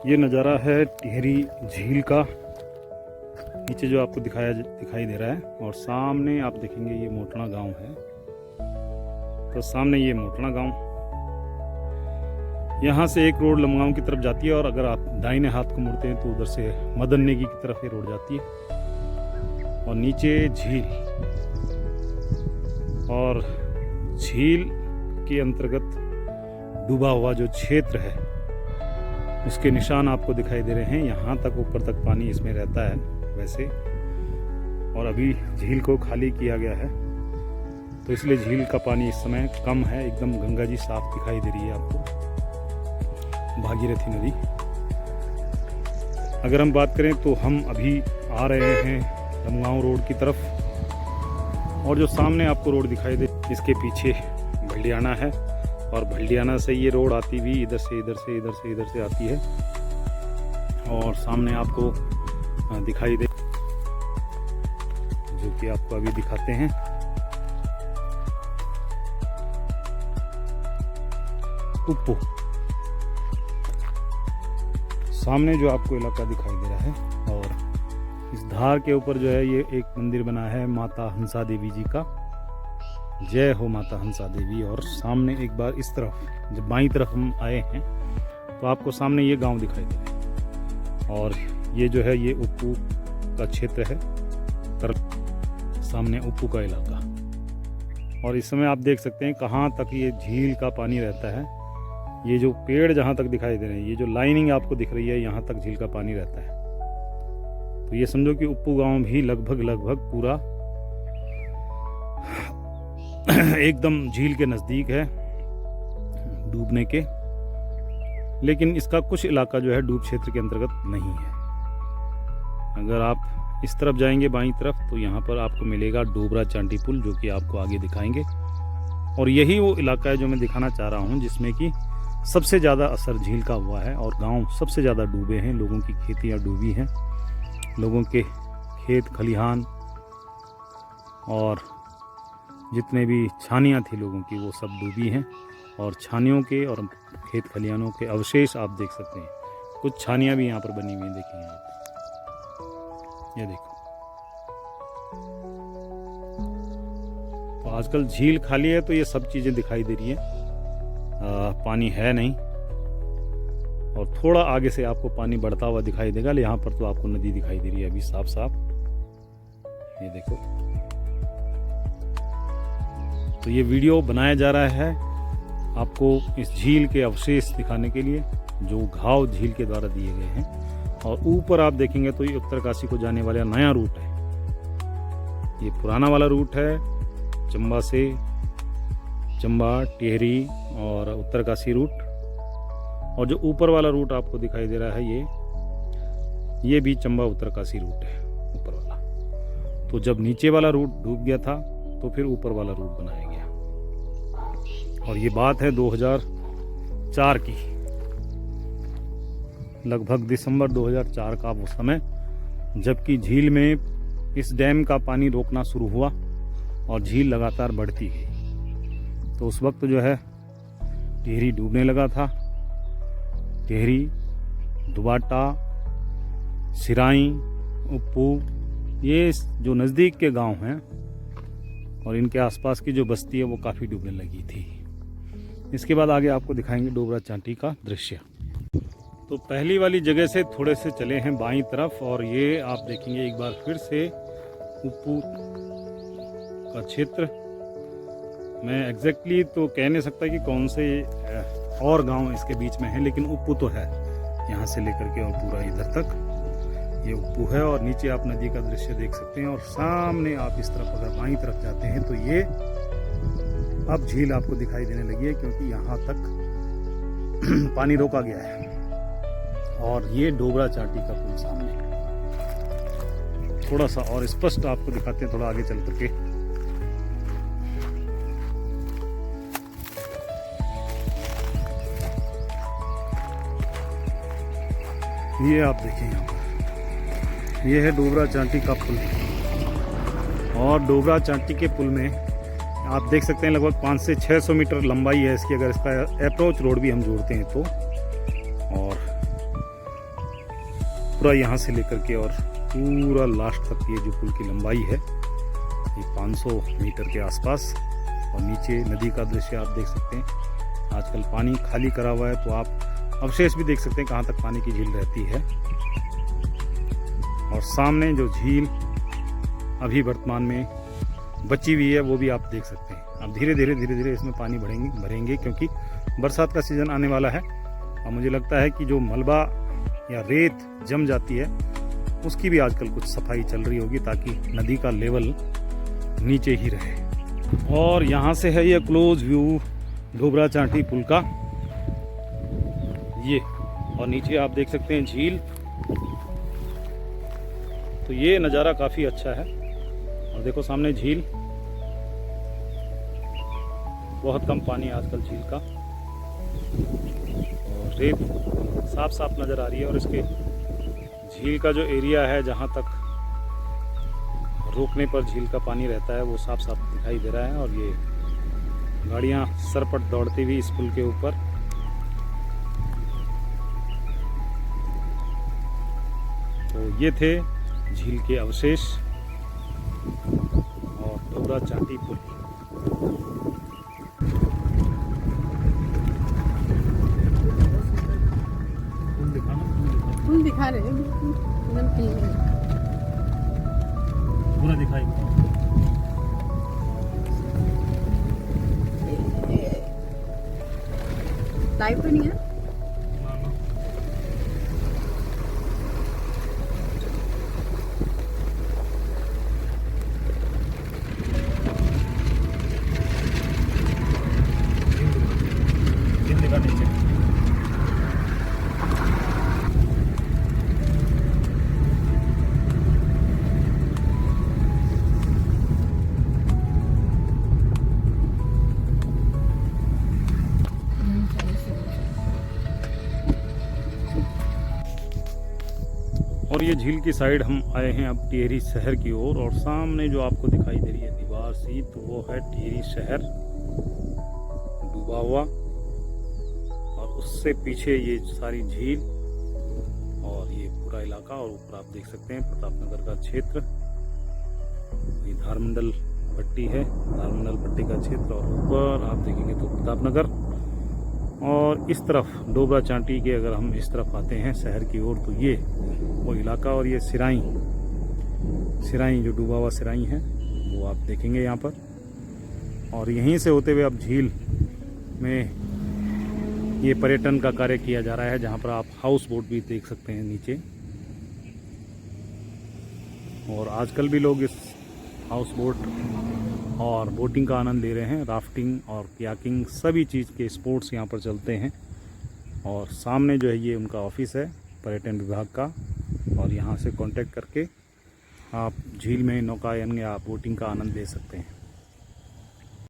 ये नज़ारा है टिहरी झील का। नीचे जो आपको दिखाई दे रहा है, और सामने आप देखेंगे ये मोटना गांव है। तो सामने ये मोटना गांव, यहाँ से एक रोड लमगांव की तरफ जाती है, और अगर आप दाहिने हाथ को मुड़ते हैं तो उधर से मदन नेगी की तरफ ये रोड जाती है। और नीचे झील, और झील के अंतर्गत डूबा हुआ जो क्षेत्र है उसके निशान आपको दिखाई दे रहे हैं। यहाँ तक ऊपर तक पानी इसमें रहता है वैसे, और अभी झील को खाली किया गया है, तो इसलिए झील का पानी इस समय कम है। एकदम गंगा जी साफ दिखाई दे रही है आपको, भागीरथी नदी। अगर हम बात करें तो हम अभी आ रहे हैं लमगांव रोड की तरफ, और जो सामने आपको रोड दिखाई दे इसके पीछे भल्डियाना है, और भल्डियाना से ये रोड आती हुई इधर से आती है। और सामने आपको दिखाई दे, जो कि आपको अभी दिखाते हैं, उप्पू। सामने जो आपको इलाका दिखाई दे रहा है, और इस धार के ऊपर जो है ये एक मंदिर बना है माता हंसा देवी जी का। जय हो माता हंसा देवी। और सामने एक बार इस तरफ, जब बाईं तरफ हम आए हैं तो आपको सामने ये गांव दिखाई दे रहा है, और ये जो है ये उप्पू का क्षेत्र है, सामने उप्पू का इलाका। और इस समय आप देख सकते हैं कहाँ तक ये झील का पानी रहता है। ये जो पेड़ जहाँ तक दिखाई दे रहे हैं, ये जो लाइनिंग आपको दिख रही है, यहाँ तक झील का पानी रहता है। तो ये समझो कि उप्पू गांव भी लगभग पूरा एकदम झील के नज़दीक है डूबने के, लेकिन इसका कुछ इलाका जो है डूब क्षेत्र के अंतर्गत नहीं है। अगर आप इस तरफ जाएंगे बाईं तरफ, तो यहाँ पर आपको मिलेगा डोबरा चांटी पुल, जो कि आपको आगे दिखाएंगे। और यही वो इलाका है जो मैं दिखाना चाह रहा हूँ, जिसमें कि सबसे ज़्यादा असर झील का हुआ है, और गांव सबसे ज़्यादा डूबे हैं। लोगों की खेतियाँ डूबी हैं, लोगों के खेत खलिहान और जितने भी छानियाँ थी लोगों की, वो सब डूबी हैं। और छानियों के और खेत खलिहानों के अवशेष आप देख सकते हैं। कुछ छानियाँ भी यहाँ पर बनी हुई हैं, देखिए आप, ये देखो। तो आजकल झील खाली है, तो ये सब चीज़ें दिखाई दे रही हैं। पानी है नहीं, और थोड़ा आगे से आपको पानी बढ़ता हुआ दिखाई देगा। यहाँ पर तो आपको नदी दिखाई दे रही है अभी साफ साफ, ये देखो। तो ये वीडियो बनाया जा रहा है आपको इस झील के अवशेष दिखाने के लिए, जो घाव झील के द्वारा दिए गए हैं। और ऊपर आप देखेंगे तो ये उत्तरकाशी को जाने वाला नया रूट है। ये पुराना वाला रूट है चंबा से, चंबा टिहरी और उत्तरकाशी रूट। और जो ऊपर वाला रूट आपको दिखाई दे रहा है, ये भी चंबा उत्तरकाशी रूट है, ऊपर वाला। तो जब नीचे वाला रूट डूब गया था, तो फिर ऊपर वाला रूट बनाया गया। और ये बात है 2004 की, लगभग दिसंबर 2004 का वो समय, जबकि झील में इस डैम का पानी रोकना शुरू हुआ और झील लगातार बढ़ती गई। तो उस वक्त जो है टिहरी डूबने लगा था। टिहरी, दुबाटा, सिराई, उप्पू, ये जो नज़दीक के गांव हैं और इनके आसपास की जो बस्ती है वो काफ़ी डूबने लगी थी। इसके बाद आगे आपको दिखाएंगे डोबरा चांटी का दृश्य। तो पहली वाली जगह से थोड़े से चले हैं बाईं तरफ, और ये आप देखेंगे एक बार फिर से उप्पू का क्षेत्र। मैं एग्जैक्टली तो कह नहीं सकता कि कौन से और गांव इसके बीच में है, लेकिन उप्पू तो है। यहाँ से लेकर के और पूरा इधर तक ये उप्पू है। और नीचे आप नदी का दृश्य देख सकते हैं, और सामने आप इस तरफ अगर बाईं तरफ जाते हैं तो ये अब झील आपको दिखाई देने लगी है, क्योंकि यहाँ तक पानी रोका गया है। और ये डोबरा चांटी का पुल सामने, थोड़ा सा और स्पष्ट आपको दिखाते हैं थोड़ा आगे चल करके। ये आप देखें यहाँ पर, ये है डोबरा चांटी का पुल। और डोबरा चांटी के पुल में आप देख सकते हैं लगभग 500 से 600 मीटर लंबाई है इसकी, अगर इसका अप्रोच रोड भी हम जोड़ते हैं तो। और पूरा यहाँ से लेकर के और पूरा लास्ट तक ये जो पुल की लंबाई है ये 500 मीटर के आसपास। और नीचे नदी का दृश्य आप देख सकते हैं। आजकल पानी खाली करा हुआ है, तो आप अवशेष भी देख सकते हैं कहाँ तक पानी की झील रहती है। और सामने जो झील अभी वर्तमान में बची हुई है वो भी आप देख सकते हैं। अब धीरे धीरे इसमें पानी भरेंगे क्योंकि बरसात का सीज़न आने वाला है। और मुझे लगता है कि जो मलबा या रेत जम जाती है उसकी भी आजकल कुछ सफाई चल रही होगी, ताकि नदी का लेवल नीचे ही रहे। और यहाँ से है ये क्लोज व्यू डोबरा चांटी पुल का ये, और नीचे आप देख सकते हैं झील। तो ये नज़ारा काफ़ी अच्छा है। और देखो सामने झील, बहुत कम पानी है आजकल झील का, और रेत साफ साफ नज़र आ रही है। और इसके झील का जो एरिया है जहाँ तक रोकने पर झील का पानी रहता है वो साफ साफ दिखाई दे रहा है। और ये गाड़ियाँ सरपट दौड़ती हुई इस पुल के ऊपर। तो ये थे झील के अवशेष और डोबरा चांटी पुल। पुल दिखा रहे हैं, पूरा दिखाई लाइव पे नहीं है। और ये झील की साइड हम आए हैं अब टिहरी शहर की ओर। और सामने जो आपको दिखाई दे रही है दीवार सी, तो वो है टिहरी शहर डूबा हुआ। और उससे पीछे ये सारी झील और ये पूरा इलाका। और ऊपर आप देख सकते हैं प्रतापनगर का क्षेत्र, ये धारमंडल पट्टी है, धारमंडल पट्टी का क्षेत्र। और ऊपर आप देखेंगे तो प्रतापनगर, और इस तरफ डोबरा चांटी के अगर हम इस तरफ आते हैं शहर की ओर, तो ये वो इलाका। और ये सिराई जो डूबा हुआ सिराई है वो आप देखेंगे यहाँ पर। और यहीं से होते हुए अब झील में ये पर्यटन का कार्य किया जा रहा है, जहाँ पर आप हाउस बोट भी देख सकते हैं नीचे। और आजकल भी लोग इस हाउस बोट और बोटिंग का आनंद ले रहे हैं। राफ्टिंग और कयाकिंग सभी चीज़ के स्पोर्ट्स यहाँ पर चलते हैं। और सामने जो है ये उनका ऑफिस है पर्यटन विभाग का। और यहाँ से कांटेक्ट करके आप झील में नौकायन या बोटिंग का आनंद ले सकते हैं।